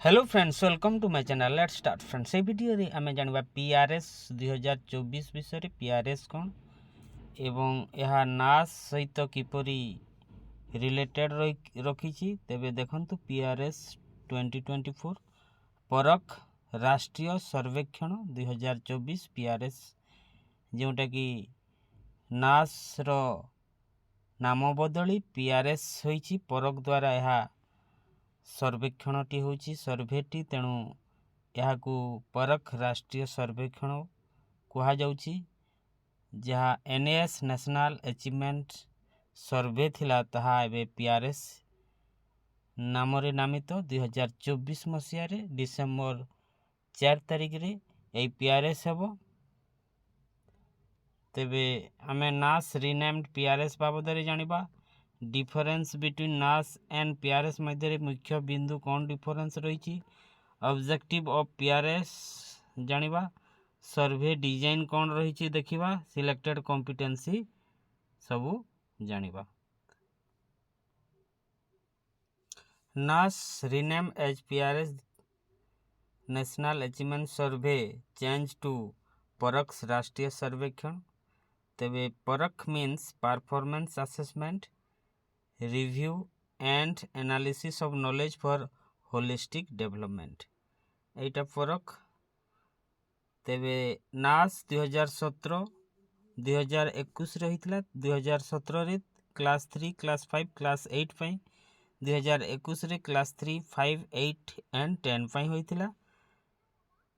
Hello friends, welcome to my channel. Let's start friends. ये video रे आमे जानबा पीआरएस 2024 विषय रे पीआरएस कोन एवं यह नास सहित किपरि रिलेटेड रखिछि। तेबे देखंतु पीआरएस 2024 परख राष्ट्रीय सर्वेक्षण 2024 पीआरएस जोटा कि नास रो नाम बदली पीआरएस होइछि। परख द्वारा यह सर्वेक्षणटी होछि सर्वेटी, तेणु यहाकू परख राष्ट्रीय सर्वेक्षण कहा जाउछि। जहाँ एनएएस नेशनल अचीवमेंट सर्वे थिला ताहा एबे पीआरएस नाम रे नामित 2024 मसीह रे डिसेंबर 4 तारिख रे ए पीआरएस हेबो। तेबे आमे नास रिनेम्ड पीआरएस बाबद रे जानिबा। Difference between NAS and PRS मध्य मुख्य बिंदु कौन डिफरेंस रही। ऑब्जेक्टिव ऑफ पीआरएस जानिबा। सर्वे डिजाइन कौन रही देखिबा। सिलेक्टेड कॉम्पिटेंसी सबू जानिबा। NAS rename as PRS national achievement survey change to Parakh राष्ट्रीय सर्वेक्षण। तेबे Parakh means performance assessment review and analysis of knowledge for holistic development एटा परख। तेबे नास 2017 2021 रही। 2017 रे क्लास 3 क्लास 5 क्लास 8 पई, 2021 रे क्लास 3 5 8 एंड 10 पई होइतिला।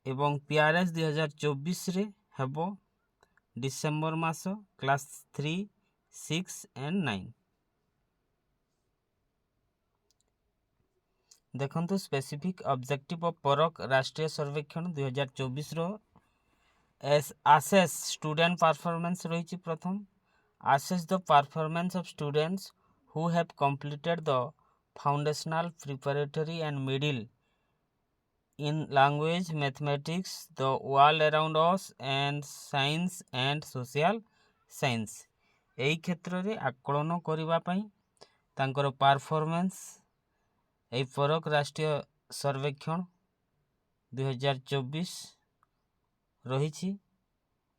एवं पीआरएस 2024 रे हेबो डिसेंबर मास क्लास 3 6 एंड 9। देखंतु स्पेसिफिक ऑब्जेक्टिव ऑफ परख राष्ट्रीय सर्वेक्षण 2024 रो आसेस स्टूडेंट परफॉर्मेंस रही। प्रथम assess the performance of students who have completed the foundational preparatory and middle in language mathematics the world around us and science and social science. एई क्षेत्र रे आकलन करिबा पई तांकर परफॉर्मेंस एई परख राष्ट्रीय सर्वेक्षण 2024 रही।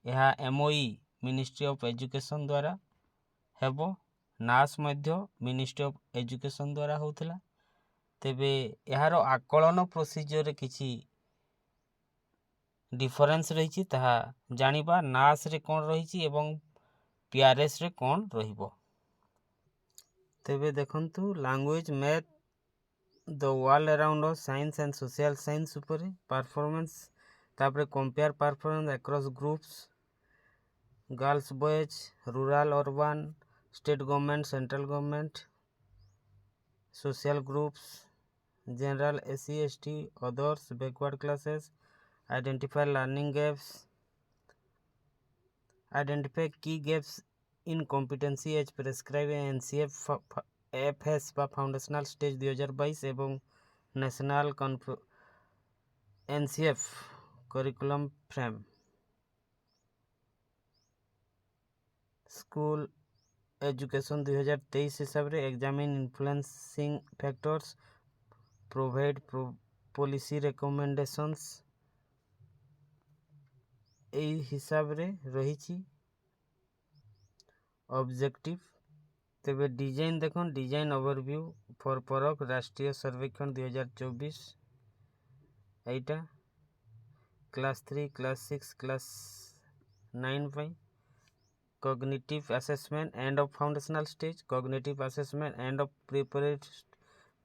यह एमओई मिनिस्ट्री ऑफ एजुकेशन द्वारा हेबो। नास मध्य मिनिस्ट्री ऑफ एजुकेशन द्वारा होउथिला। तेबे यार आकलन प्रोसीजर रे किछि डिफरेंस रही ताहा जानिबा। नास रे कोन रही एवं पीआरएस रे कोन रहिबो। तेबे देखंतु language math the world around us science and social science ऊपर परफॉर्मेंस। तापरे compare performance across groups girls boys rural urban state government central government social groups general SC ST others backward classes. Identify learning gaps, identify की gaps in competency as prescribe NCFS foundational stage 2022 एवं national NCF curriculum frame school education 2023 हिसाब रे examine influencing factors provide policy recommendations ए हिसाब रे रही। Objective तेबे design देखन डिजाइन ओवरव्यू फॉर परख राष्ट्रीय सर्वेक्षण 2024 एटा क्लास 3 क्लास 6 क्लास 9 पई। Cognitive assessment end of foundational stage, cognitive assessment end of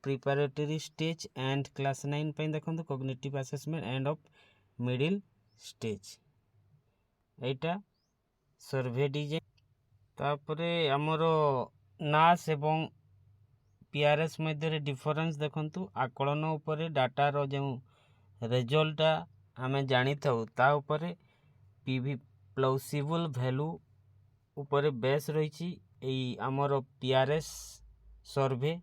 preparatory stage and class 9 पई देखंतु cognitive assessment end of middle stage Etah survey design. तापरे हमरो नास एवं पीआरएस मध्य डिफरेंस देखंतु आकलन उपरे डाटा रो जो रिजल्ट आमे जानी थाउ ता उपरे पीवी प्लॉसिबल वैल्यू उपरे बेस रही। आमर पीआरएस सर्वे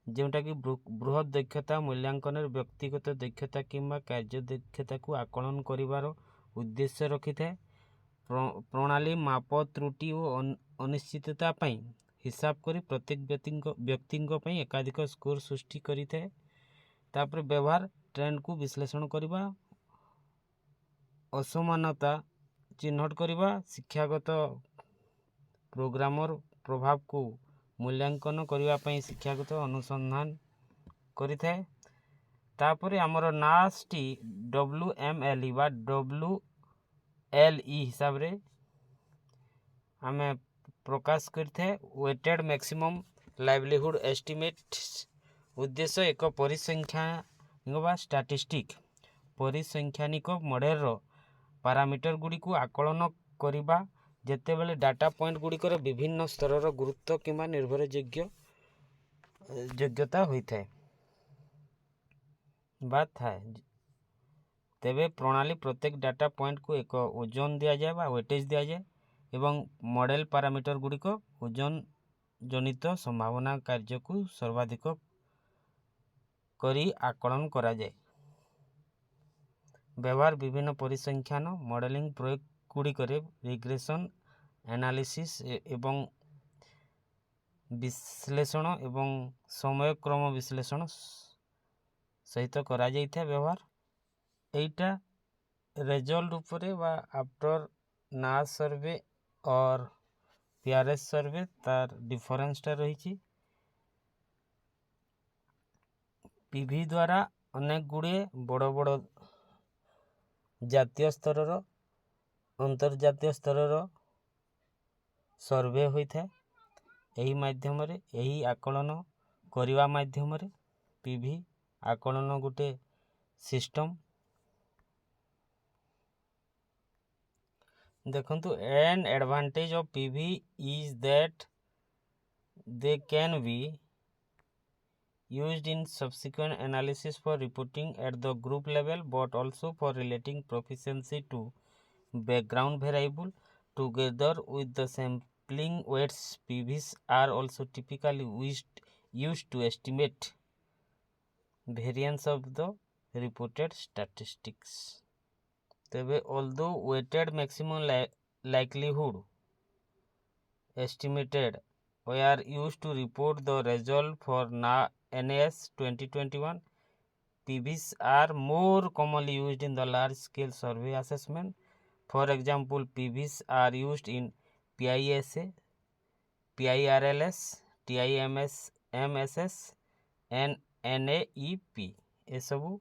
जोटा कि बृहत दक्षता मूल्यांकन व्यक्तिगत दक्षता किंबा कार्य दक्षता को आकलन करिवार उद्देश्य रखि थाए। प्रणाली माप त्रुटि और अनिश्चितता पई हिसाब करी प्रत्येक व्यक्ति पई एकाधिक स्कोर सृष्टि करि थाए। तापर व्यवहार ट्रेंड को विश्लेषण करवा, असमानता चिन्हट करवा, शिक्षागत प्रोग्रामर प्रभाव को मूल्यांकन करने शिक्षागत अनुसंधान करिथाए। तापर आमर नासटी WMLE बा WLE हिसाब रे आमे प्रकाश करते वेटेड मैक्सिमम लाइवलीहुड एस्टिमेट उद्देश्य एक परिसंख्यानिक बा स्टैटिस्टिक परिसंख्यानिक मॉडल पैरामीटर गुडी को आकलन करिबा जेतेबेले डाटा पॉइंट गुड़िकर विभिन्न स्तर गुरुत्व किंवा योग्यता होता है बात थाए। तेबे प्रणाली प्रत्येक डाटा पॉइंट को एक ओजन दिया जाए बा वेटेज दिया जाए एवं मॉडल पैरामीटर गुड़िक ओजन जनित संभावना कार्य को सर्वाधिक करी आकलन करा जाए। व्यवहार विभिन्न परिसंख्यान मॉडलिंग प्रयोग गुड़िक रिग्रेशन एनालिसिस एवं विश्लेषण एवं समय क्रम विश्लेषण सहित करा जाइथा। व्यवहार एटा रिजल्ट उपरे बा आफ्टर नास सर्वे और पीआरएस सर्वे तार डिफरेंस टा रही। पीवी द्वारा अनेक गुड़े बड़ बड़ जातीय स्तर अंतर्जातीय स्तर सर्वे होता है। यही माध्यम रे यही आकलन करने माध्यम रे पीवी आकलन गोटे सिस्टम। देखंतु an advantage of PV is that they can be used in subsequent analysis for reporting at the group level but also for relating proficiency to background variable together with the sampling weights. PVs are also typically used to estimate variance of the reported statistics. तबे although weighted maximum likelihood estimated were used to report the result for NAS 2021, PVs are more commonly used in the large scale survey assessment. For example, PVs are used in PISA, PIRLS, TIMSS and NAEP। ये सबू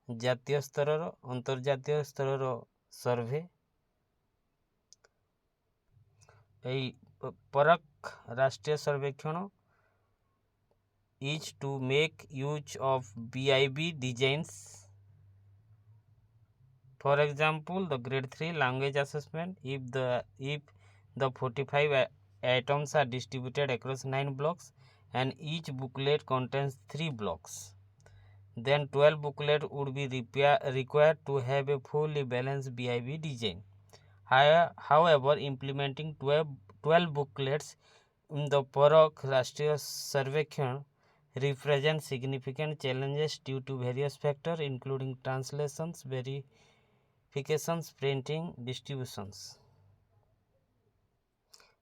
जातीय स्तर अंतर्जातीय स्तर सर्वे परख राष्ट्रीय सर्वेक्षण is to make use of BIB designs. For example, the grade 3 language assessment, if the 45 items are distributed across 9 blocks and each booklet contains 3 blocks, then 12 booklets would be required to have a fully balanced BIB design. However, implementing 12 booklets in the Parakh Rashtriya Sarvekshan represent significant challenges due to various factors including translations, verifications, printing, distributions.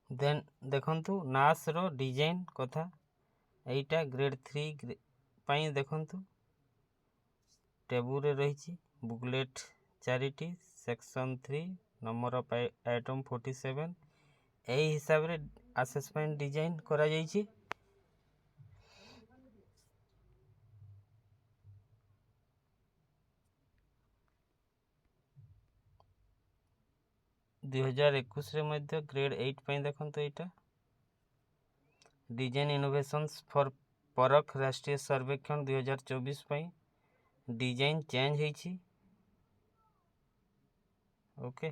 Then देखंतु नास रो design कथा एटा grade 3 पाई देखंतु table रे रही booklet 4टी section 3 number of item 47 एही हिसाब रे असेसमेंट डिजाइन करा जाईची। 2021 रे मध्य ग्रेड 8 पाई देखंतु एटा डिजाइन इनोवेशंस फॉर परख राष्ट्रीय सर्वेक्षण 2024 पाई डिजाइन चेंज होईची। ओके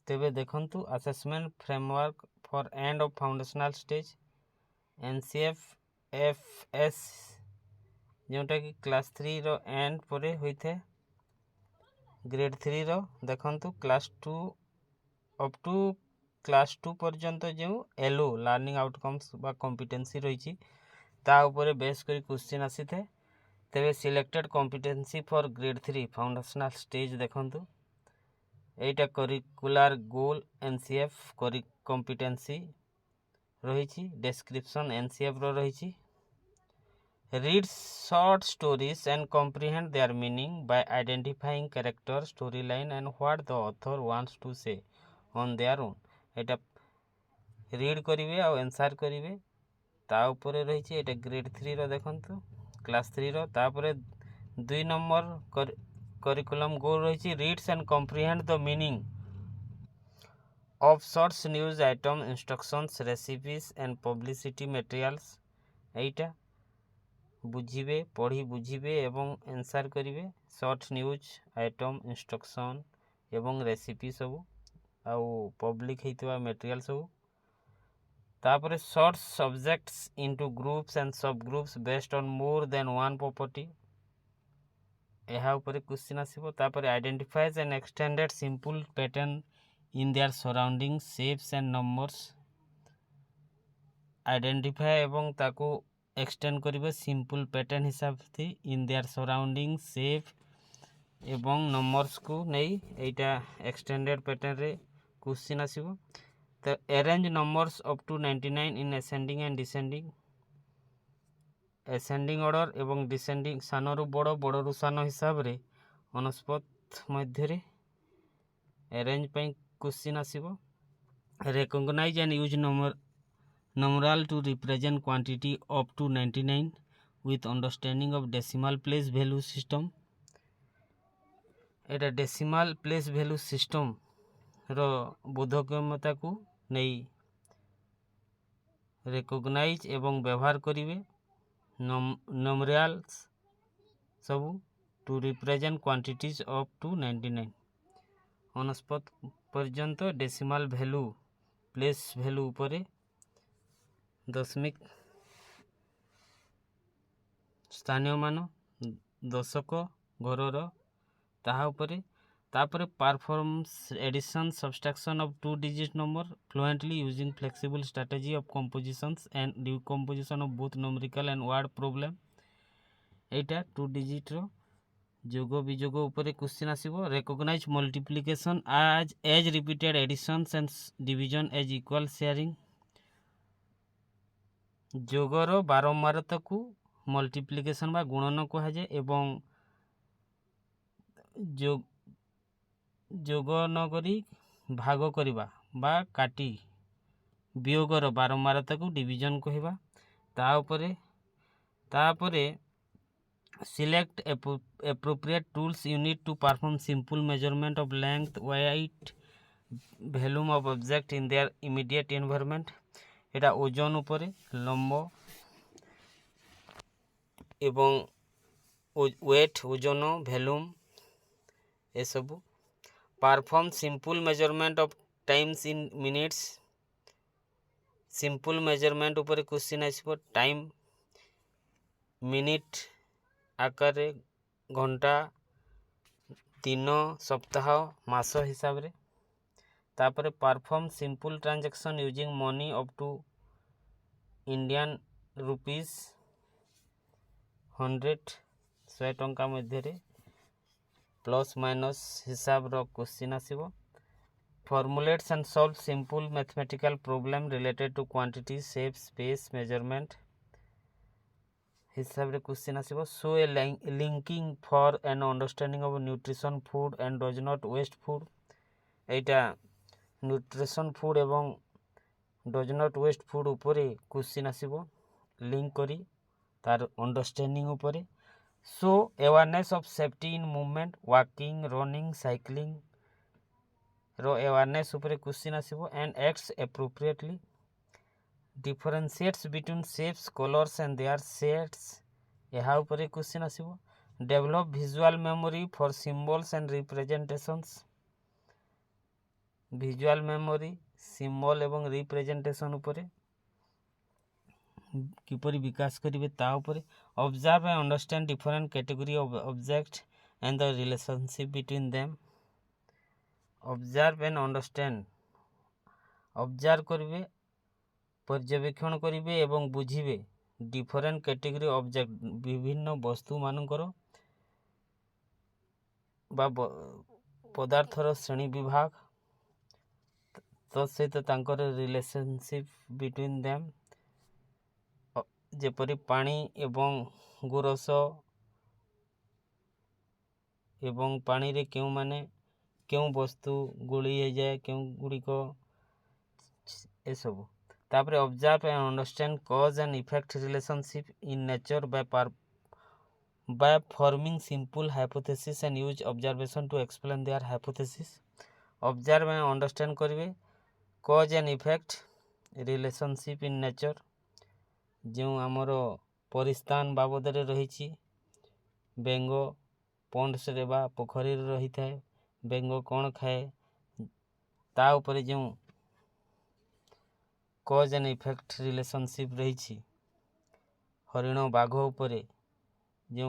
तेबे देखंतु assessment framework for end of foundational stage NCFFS जोटा कि क्लास 3 रो एंड परे होइथे। ग्रेड 3 रो देखंतु क्लास 2 अप टू क्लास 2 पर्यंत जो एलओ लर्निंग आउटकम्स बा कॉम्पिटेंसी रही ता ऊपर बेस करी क्वेश्चन आसी थे। तेबे selected competency for grade 3 foundational stage देखंतु एटा करिकुलर गोल एनसीएफ कॉम्पिटेंसी रही डेस्क्रिप्शन एनसीएफ रो रही read short stories and comprehend their meaning by identifying character storyline and what the author wants to say on their own Etah read करिवे आ answer करिवे ता ऊपर रही एटा grade 3 रो देखंतु class 3 रो तापरे 2 number curriculum गोल रही reads and comprehend the meaning of shorts news item instructions recipes and publicity materials एटा बुझिबे पढ़ी बुझिबे एवं आंसर करिवे शॉर्ट न्यूज आइटम इंस्ट्रक्शन एवं रेसिपी सब आउ पब्लिक हेतवा मटेरियल सब तापर sort subjects into groups and subgroups based on more than one property एहा ऊपर क्वेश्चन आसीबो तापर identifies and extended simple pattern in their surroundings shapes and numbers identify एवं ताको एक्सटेंड करिवे सिंपल पैटर्न हिसाब थी इन देयर सराउंडिंग शेप एवं नंबर्स को नहीं एटा एक्सटेंडेड पैटर्न रे क्वेश्चन आसीबो तो arrange numbers up to 99 in ascending and descending ascending order एवं डिसेंडिंग सानरु बड़ रु सान हिसाब रे वनस्पत मध्य रे अरेंज पई क्वेश्चन आसीबो recognise and use numeral to represent quantity up to 99 with understanding of decimal place value system एटा डेसिमल प्लेस वैल्यू सिस्टम रो बोधगम्यता को नहीं रिकॉग्नाइज एवं व्यवहार करिवे नंबरल्स सब to represent quantities up to 99 वनस्पत पर्यंत डेसिमल वैल्यू प्लेस वैल्यू ऊपर दशमिक स्थानीय मान दशक घरर ताहा उपरे तापरे performs addition subtraction of 2 digit number fluently using flexible strategy of compositions and decomposition of both numerical and word problem एटा 2 डिजिट रो जोग विजोग उपरे क्वेश्चन आसीबो recognise multiplication as repeated additions and division as equal sharing जोगर बारंबारता को multiplication बा गुणन कहा जाए एवं जोग नगरी भाग करिबा बा काटी वियोगर बारंबारता को डिवीजन कहबा तापरे select appropriate tools unit to perform simple measurement of length weight volume of object in their immediate environment एटा ओजन उपरे लंब एवं वेट ओजन वॉल्यूम ए सब perform simple measurement of times in minutes simple measurement उपरे क्वेश्चन आसीबो टाइम मिनिट आकार घंटा दिन सप्ताह मास हिसाब रे तापरे perform simple transaction using money up to Indian rupees 100 टंका मध्य रे प्लस माइनस हिसाब रो क्वेश्चन आसीबो formulates and solve simple mathematical problem related to quantity shape space measurement हिसाब रे क्वेश्चन आसीबो show a linking for an understanding of nutrition food and does not waste food एटा न्यूट्रिशन फूड एवं does not waste food उपरे question आसीबो link करी तार understanding उपरे show awareness of safety in movement walking running cycling रो awareness उपरे question आसीबो and acts appropriately differentiates between shapes colours and their shades एहा उपरे क्वेश्चन आसीबो develop visual memory for symbols and representations visual memory symbol एवं representation उपरे किपरि विकास करिवे ता उपरे observe and understand different category of object and the relationship between them observe and understand observe करिवे पर्यवेक्षण करिवे एवं बुझिवे डिफरेंट कैटेगरी ऑब्जेक्ट विभिन्न वस्तु मानकर बा पदार्थर श्रेणी विभाग सहित तांकर रिलेशनशिप बिटवीन देम जेपरी पानी एवं गुरस एवं पानी रे क्यों माने क्यों वस्तु गोली हो जाए क्यों गुड़िक ए सब तापर observe and understand cause and effect relationship in nature by forming simple hypothesis and use observation to explain their hypothesis. Observe and understand करिवे cause and effect relationship in nature जो आमर परिस्थान बाबद रही बेंग पंड्स रे बा पोखरी रही थाए बेंग कौन खाए ता ऊपर जो कॉज एंड इफेक्ट रिलेशनशिप रही हरिण बाघ उपरे जो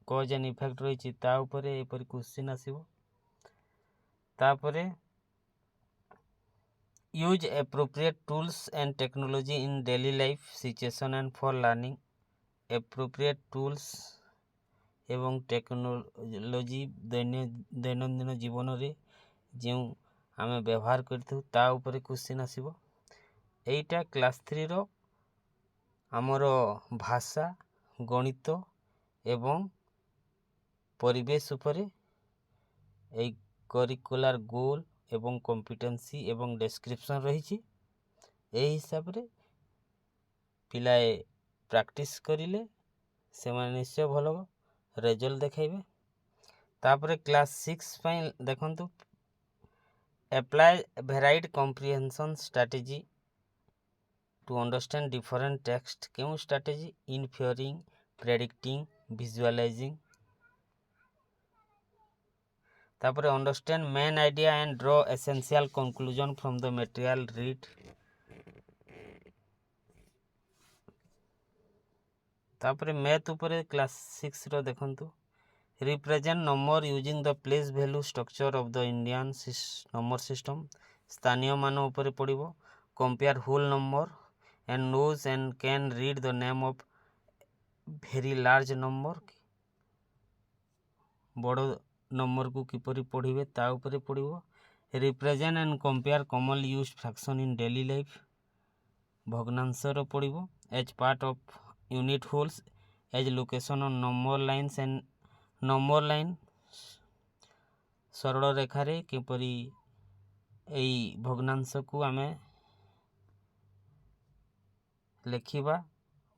कॉज एंड इफेक्ट रही ता ऊपर एपरी क्वेश्चन आसीबो तापरे use appropriate tools and technology in daily life situation and for learning appropriate tools एवं टेक्नोलॉजी दैनंदिन जीवन रे जो आमे व्यवहार करथु ता ऊपर क्वेश्चन आसीबो एटा क्लास 3 रो आमर भाषा गणित एवं परिवेश उपरे ए करिकुलर गोल एवं कॉम्पिटेंसी एवं डिस्क्रिप्शन रही हिसाब रे पिलाए प्रैक्टिस करिले से निश्चय भल रिजल्ट देखाइबे तापरे क्लास 6 पई देखंतु apply varied comprehension strategy to understand different text क्यों स्ट्रेटजी इनफियरिंग प्रेडिक्टिंग विजुअलाइजिंग तापरे understand main idea and draw essential conclusion from the material read तापरे मैथ ऊपर क्लास 6 रो देखंतु represent number using the place value structure of the Indian number system स्थानीय मान ऊपर पड़िबो compare whole number and knows and can read the name of very large number बड़ number को किपरि पढ़िबे ता ऊपर पड़िबो represent and compare common used fraction in daily life भग्नांश रो पड़िबो as part of unit wholes as location on number lines and number line सरल रेखा रे किपरि एई भग्नांश को आमे लेखिबा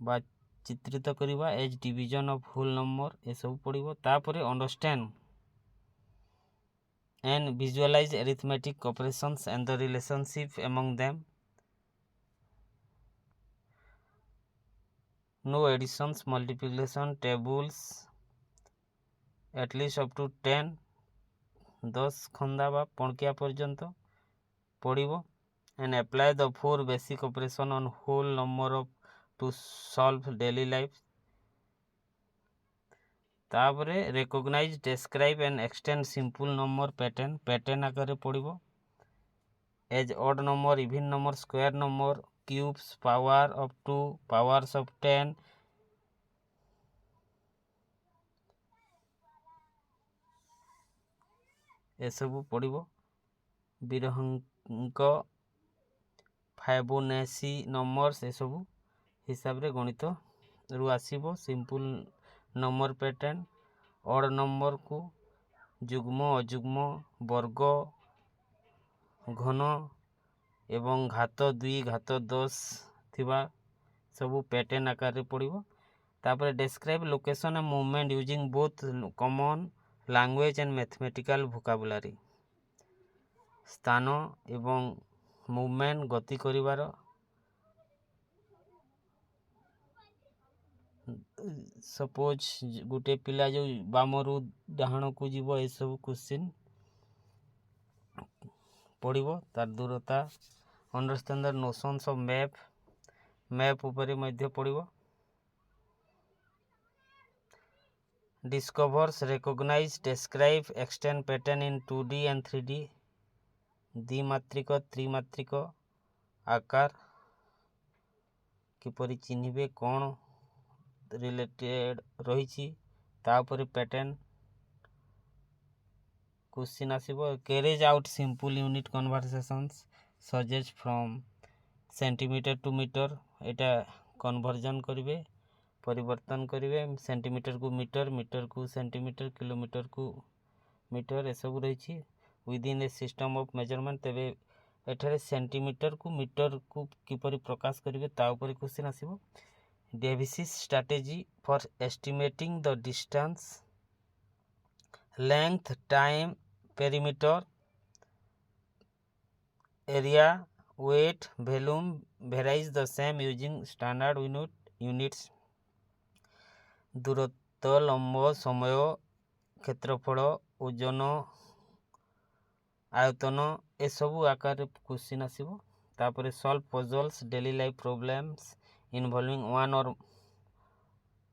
बा चित्रित करिबा as division of whole number ए सब पड़िबो तापरे understand and visualise arithmetic operations and the relationship among them know additions multiplication tables at least up to 10 10 खंदा बा पणकिया पर्यंत पड़िबो and apply the 4 basic operation on whole number of to solve daily life तापरे recognise describe and extend simple number pattern आकार पड़िबो as odd number even number square number cubes power of 2 powers of 10 ए सब पड़िबो विरहंक फाइबोनेसी numbers ए सब हिसाब रे गणित रु आसीबो simple number pattern odd number को जुग्म अजुग्म वर्ग घन एवं घात 2 घात 10 थिबा सब पैटर्न आकार रे पड़िबो तापर describe location and movement using both common language and mathematical vocabulary स्थान एवं मूवमेंट गति करिवार सपोज गोटे पिला जो बामरू डाहाण को जीव ए सब क्वेश्चन पड़िबो तार दूरता understand the notions of map ऊपर मध्य पड़िबो discovers recognise describe extend pattern in 2D and 3D द्विमात्रिक त्रिमात्रिक आकार किपरि चिन्हिबे कोन रिलेटेड रही तापर पैटर्न क्वेश्चन आसीबो carries out simple unit conversations suggest from centimetre to metre एटा कन्वर्जन करिवे परिवर्तन करिवे सेंटीमीटर को मीटर मीटर को सेंटीमीटर किलोमीटर को मीटर ए सब रही within a system of measurement तेबे एठारे सेंटीमीटर को मीटर को किपरि प्रकाश करिवे ता ऊपर क्वेश्चन आसीबो devises strategy for estimating the distance length time perimeter area weight volume varies the same using standard units ଦୂରତ୍ୱ ଲମ୍ବ ସମୟ କ୍ଷେତ୍ରଫଳ ଓଜନ ଆୟତନ ଏସବୁ ଆକାରରେ କ୍ୱେଶ୍ଚିନ୍ ଆସିବ ତାପରେ solve puzzles daily life problems involving one or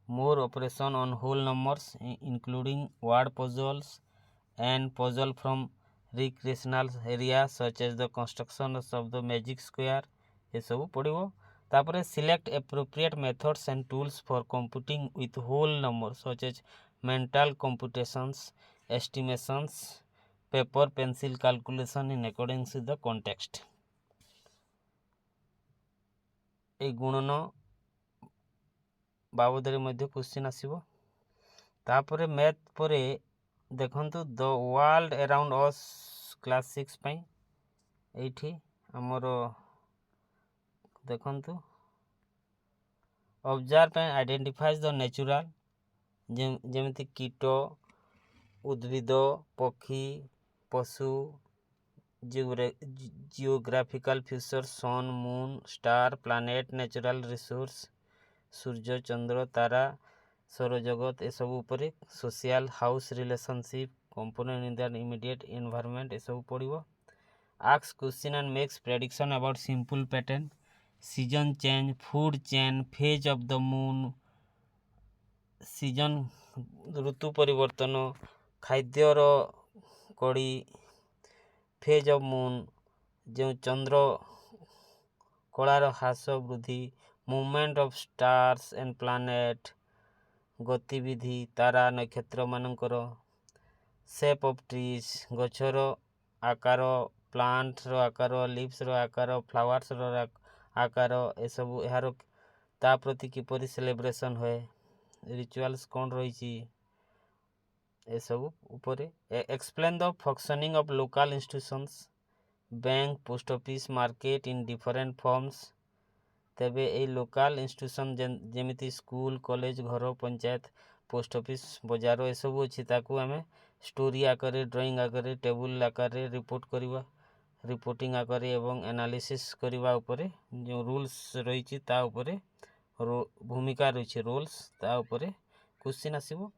more operation on whole numbers including word puzzles and puzzle from recreational areas such as the construction of the magic square ये सब पढ़िबो तापरे select appropriate methods and tools for computing with whole numbers such as mental computations estimations paper pencil calculation in accordance with the context ए गुणन बाबदरे मध्य question आसीबो तापरे math परे देखंतु the world around us class 6 पई एठी हमरो देखंतु observe and identifies the natural जेमिति कीट उद्भिद पक्षी पशु geographical feature sun moon star planet natural resource सूर्य चंद्र तारा सौरजगत ए सब ऊपर social house relationship component in the immediate environment ए सब पड़िबो ask question and makes prediction about simple pattern season change food chain phase of the moon season ऋतु परिवर्तन खाद्यर कड़ी फेज ऑफ मून जो चंद्र कलार ह्रास वृद्धि movement of stars and planet गतिविधि तारा नक्षत्र मानकर शेप ऑफ ट्रीज गछर आकार प्लांट रो आकार लीव्स रो आकार फ्लावर्स रो आकार ए सब यार ता प्रति किपरि सेलिब्रेशन होए रिचुअल्स कोन रही ए सब ऊपर explain the functioning of local institutions bank post office market in different forms तेबे ए लोकल इंस्टीट्यूशन जेमिति स्कूल कॉलेज घर पंचायत पोस्ट ऑफिस बाजार ए सब अछि ताकू हमें स्टोरी आकारे ड्राइंग आकारे टेबल आकारे रिपोर्ट करवा रिपोर्टिंग आकारे एवं एनालिसिस करवा ऊपर जो रूल्स रही ता ऊपर भूमिका रही रोल्स ता ऊपर क्वेश्चन आसीबो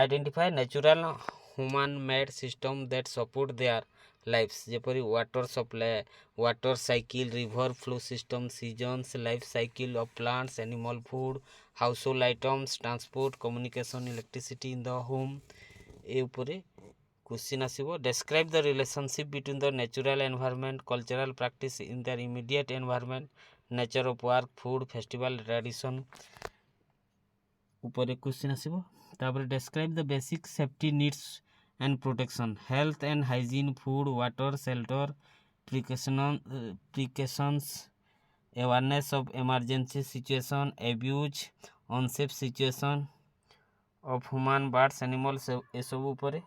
identify natural human made system that support their lives जेपरी water supply water cycle river flow system seasons life cycle of plants animal food household items transport communication electricity in the home ए ऊपर question आसीबो describe the relationship between the natural environment cultural practice in their immediate environment nature of work food festival tradition ऊपर question आसीबो तापर describe the basic safety needs and protection health and hygiene food water shelter precautions awareness of emergency situation abuse unsafe situation of human birds animals ए सब ऊपर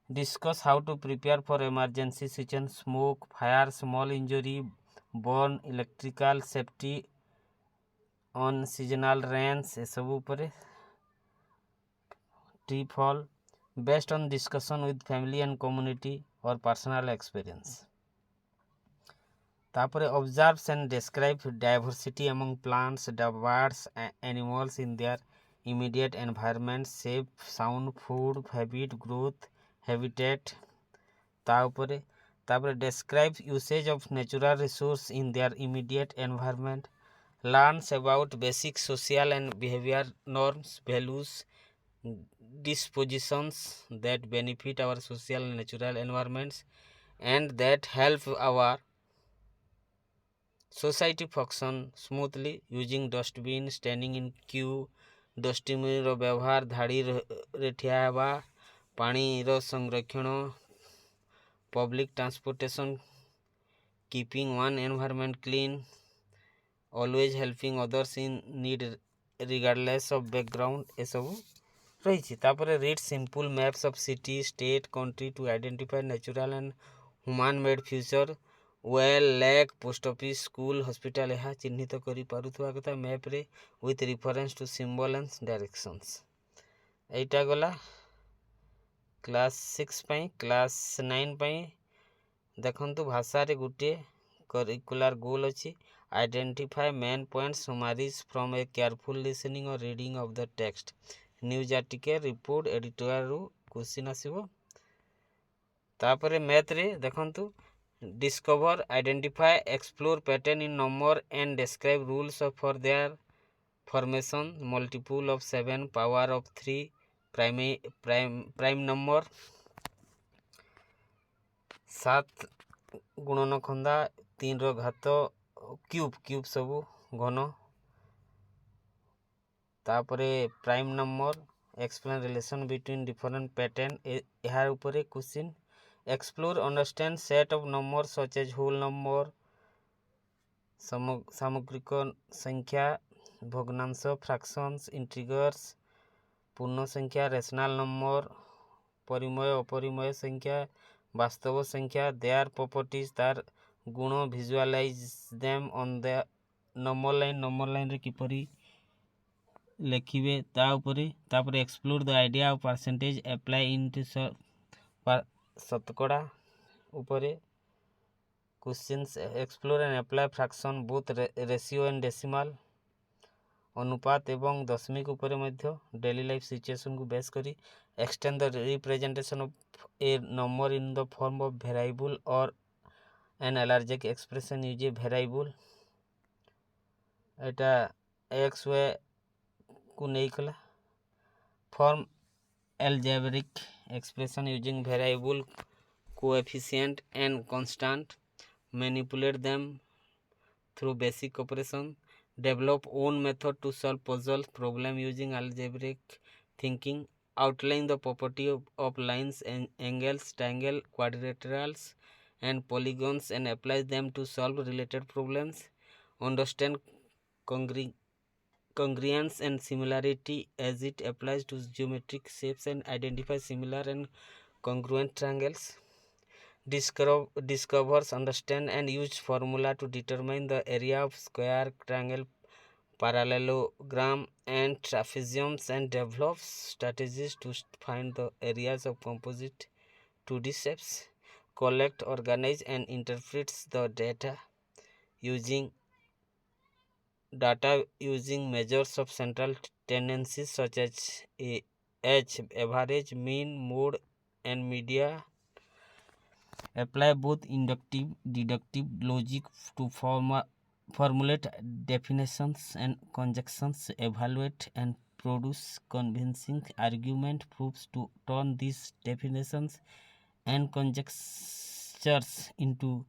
discuss how to prepare for emergency situation smoke fire small injury burn electrical safety on seasonal rains ए सब ऊपर tree fall based on discussion with family and community or personal experience तापर observe and describe diversity among plants birds animals in their immediate environment safe sound food habit growth habitat तापर describe usage of natural resource in their immediate environment learns about basic social and behavior norms values dispositions that benefit our social and natural environments and that help our society function smoothly using dustbin standing in queue ଡଷ୍ଟବିନ୍ର ବ୍ୟବହାର, ଧାଡ଼ିରେ ଠିଆ ହେବା, ପାଣିର ସଂରକ୍ଷଣ, public transportation, keeping one environment clean, always helping others in need regardless of background ଏସବୁ ରହିଛି। ତାପରେ read simple maps of city, state, country to identify natural and human made feature, well, lake, post office, school, hospital ଏହା ଚିହ୍ନିତ କରିପାରୁଥିବା କଥା ମ୍ୟାପ୍ରେ with reference to symbol and directions। ଏଇଟା ଗଲା class 6 ପାଇଁ। Class 9 ପାଇଁ ଦେଖନ୍ତୁ ଭାଷାରେ ଗୋଟିଏ କରିକୁଲାର ଗୋଲ୍ ଅଛି। Identify main points, summaries from a careful listening or reading of the text। News article, report, editorial question आसीबो। तापरे मैथ रे देखंतु discover, identify, explore pattern in number and describe rules for their formation, multiple of 7, power of 3, prime number 7 गुणन खंदा 3 रो घात cube सबू घन। तापरे prime number, explain relation between different pattern यार ऊपर question. Explore, understand set of number such as whole number, सामग्रिक संख्या, भग्नांश, फ्रैक्शंस, इंटीजर्स, पूर्ण संख्या, रेशनल नंबर, परिमेय अपरिमेय संख्या, वास्तव संख्या, देयर प्रॉपर्टीज तार गुण, visualise them on the number line रे किपरि लिखिबे ता ऊपर। तापर explore the idea of percentage apply into शतकड़ा ऊपर questions. Explore and apply fraction both ratio and decimal, अनुपात एवं दशमिक ऊपर मध्य डेली लाइफ सिचुएशन को बेस करी। Extend the representation of a number in the form of variable or an algebraic expression use a variable. एटा X Y को नहीं कला form algebraic expression using variable, coefficient and constant, manipulate them through basic operation, develop own method to solve puzzle problem using algebraic thinking, outline the property of lines and angles, triangle, quadrilaterals and polygons and apply them to solve related problems, understand congruence and similarity as it applies to geometric shapes and identify similar and congruent triangles, discovers, understand and use formula to determine the area of square, triangle, parallelogram and trapeziums and develops strategies to find the areas of composite 2D shapes, collect, organize and interprets the data using measures of central tendencies such as average, mean, mode and media. Apply both inductive deductive logic to formulate definitions and conjunctions, evaluate and produce convincing argument proofs to turn these definitions and conjectures into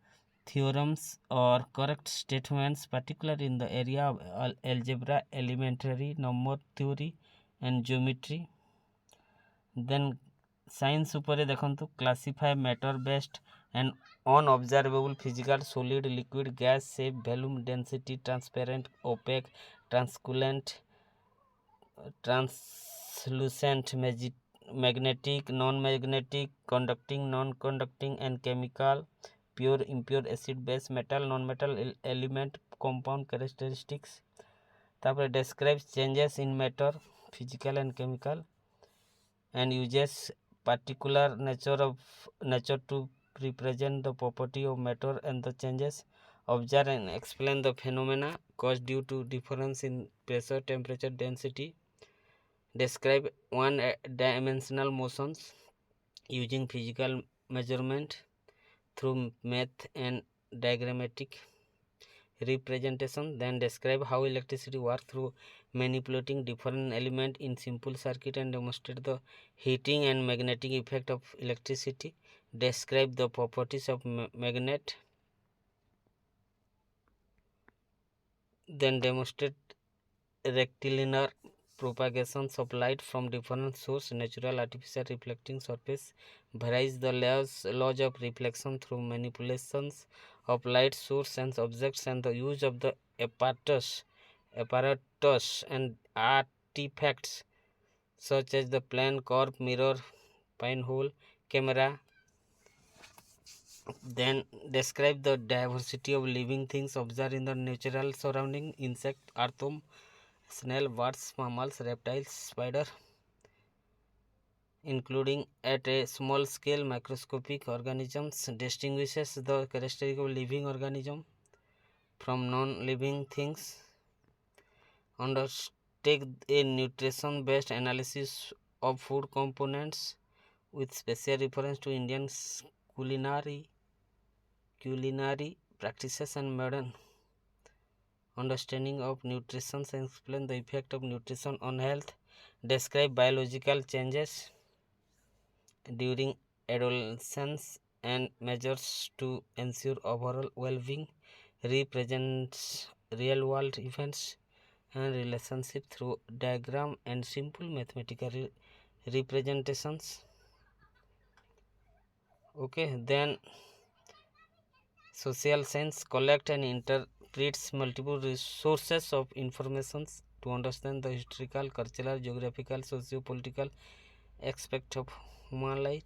theorems or correct statements, particularly in the area of algebra, elementary number theory and geometry. Then science upare देखंतु classify matter based and unobservable physical, solid, liquid, gas, shape, volume, density, transparent, opaque, translucent, magnetic, non-magnetic, conducting, non-conducting and chemical, pure, impure, acid, base, metal, non-metal, element, compound characteristics. तापर describes changes in matter, physical and chemical, and uses particular nature to represent the property of matter and the changes. Observe and explain the phenomena caused due to difference in pressure, temperature, density. Describe one-dimensional motions using physical measurement through math and diagrammatic representation. Then describe how electricity works through manipulating different elements in simple circuit and demonstrate the heating and magnetic effect of electricity. Describe the properties of magnet. Then demonstrate rectilinear propagations of light from different source, natural, artificial reflecting surface varies the laws of reflection through manipulations of light source and objects and the use of the apparatus and artifacts such as the plane, curve, mirror, pinhole, camera. Then describe the diversity of living things observed in the natural surrounding: insect, earthworm, snail, birds, mammals, reptiles, spider, including at a small scale microscopic organisms. Distinguishes the characteristic of living organism from non-living things. Undertake a nutrition-based analysis of food components with special reference to Indian culinary practices and modern understanding of nutrition, and explain the effect of nutrition on health. Describe biological changes during adolescence and measures to ensure overall well-being. Represents real-world events and relationship through diagram and simple mathematical representations. Okay, then social science collect and interprets multiple sources of information to understand the historical, cultural, geographical, socio-political aspect of human life.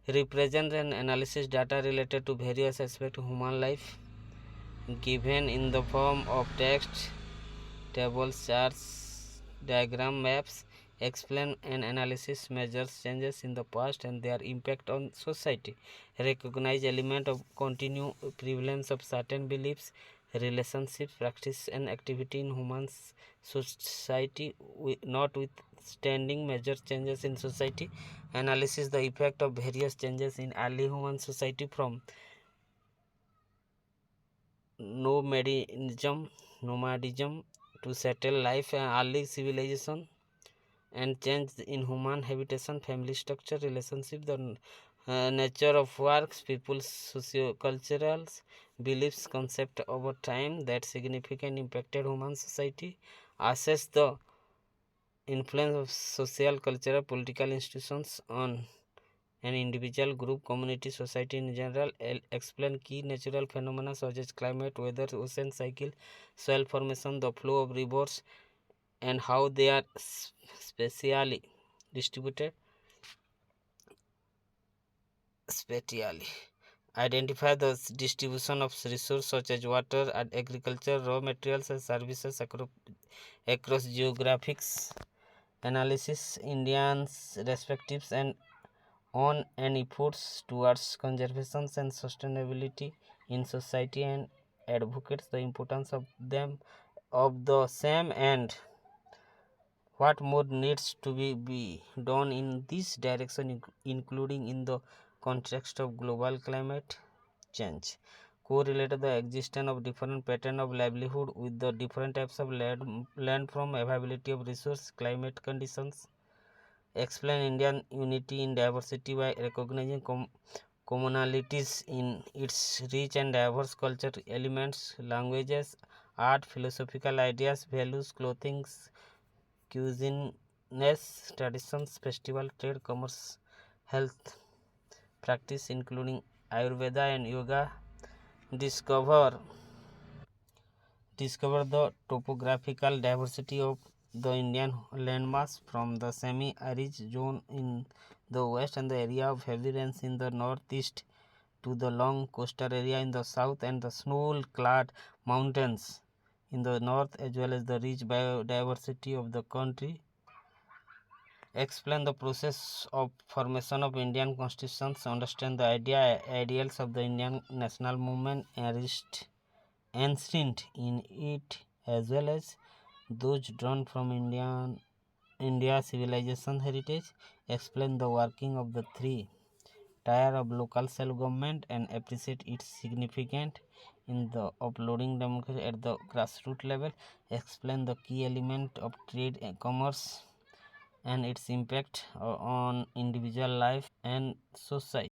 Represent and analysis data related to various aspects of human life given in the form of text, tables, charts, diagram, maps. Explain and analysis measures changes in the past and their impact on society. Recognize element of continue prevalence of certain beliefs, relationships, practice and activity in human society, notwithstanding major changes in society. Analysis the effect of various changes in early human society from nomadism to settled life and early civilization, and change in human habitation, family structure, relationship, the nature of works, people's socio-cultural beliefs, concept over time that significantly impacted human society. Assess the influence of social, cultural, political institutions on an individual, group, community, society in general. Explain key natural phenomena such as climate, weather, ocean cycle, soil formation, the flow of rivers, and how they are spatially distributed. Identify the distribution of resources such as water and agriculture, raw materials and services across geographics. Analysis Indians' respectives and on any efforts towards conservation and sustainability in society, and advocates the importance of the same and what more needs to be done in this direction, including in the context of global climate change. Correlate the existence of different pattern of livelihood with the different types of land from availability of resource, climate conditions. Explain Indian unity in diversity by recognizing commonalities in its rich and diverse culture elements, languages, art, philosophical ideas, values, clothing, cuisines, traditions, festival, trade, commerce, health practice including Ayurveda and yoga. Discover the topographical diversity of the Indian landmass, from the semi-arid zone in the west and the area of heavy rains in the northeast to the long coastal area in the south and the snow-clad mountains in the north, as well as the rich biodiversity of the country. Explain the process of formation of Indian constitutions, understand the ideals of the Indian national movement ancient in it, as well as those drawn from India civilization heritage. Explain the working of the three tier of local self-government and appreciate its significance in the uploading democracy at the grassroots level. Explain the key element of trade and commerce and its impact on individual life and society.